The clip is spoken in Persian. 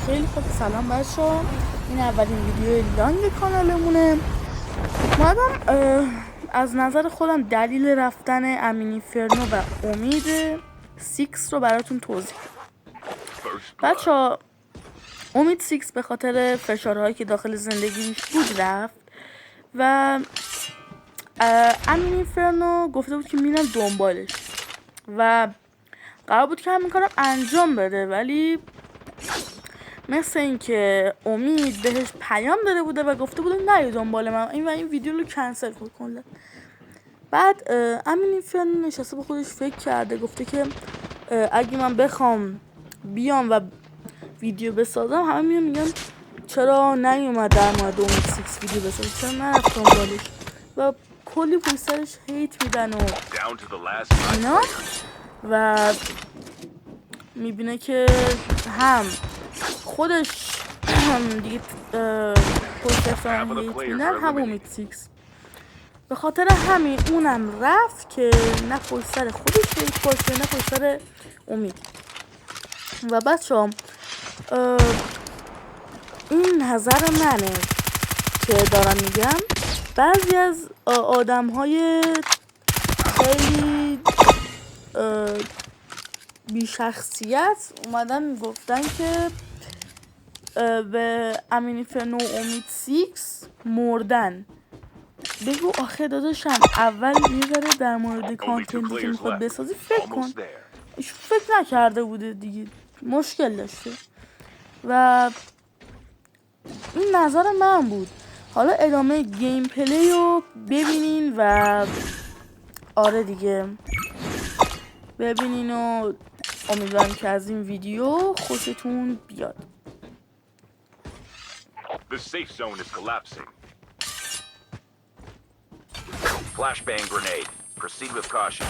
خیلی خوب. سلام بچه‌ها، این اولین ویدیو لانگ کانالمونه. اومدم از نظر خودم دلیل رفتن امینیفرنو و امید سیکس رو براتون توضیح بچه‌ها. امید سیکس به خاطر فشارهایی که داخل زندگیش بود رفت و امینیفرنو گفته بود که میرم دنبالش و قرار بود که همین کارم انجام بده، ولی مثل این که امید بهش پیام داده بوده و گفته بوده نیا دنبال من، این ویدیو رو کنسل کن. بعد امینیفرنو نشسته به خودش فکر کرده، گفته که اگه من بخوام بیام و ویدیو بسازم همه میگن چرا نیومد در مورد امید سیکس ویدیو بسازه، چرا نرفت دنبالش و کلی پشت سرش هیت میدن و اینا و میبینه که هم خودش دیگه پشت سرم هیت میدن، هم امید سیکس. به خاطر همین اونم رفت که نه پشت سر خودش هیت باشه نه پشت سر امید. و بچه‌ها این نظر منه که دارم میگم. بعضی از آدم‌های خیلی بی‌شخصیت اومدن گفتن که به امینیفرنو و امید سیکس مردن. بگو آخه داداشم اول یه ذره در مورد کانتنتی که میخواد بسازی فکر کن. ایش فکر نکرده بوده دیگه، مشکل داشته و این نظر من بود. حالا ادامه گیم پلی رو ببینین و آره دیگه ببینین و امیدوارم که از این ویدیو خوشتون بیاد. The safe zone is collapsing. Flashbang grenade. Proceed with caution.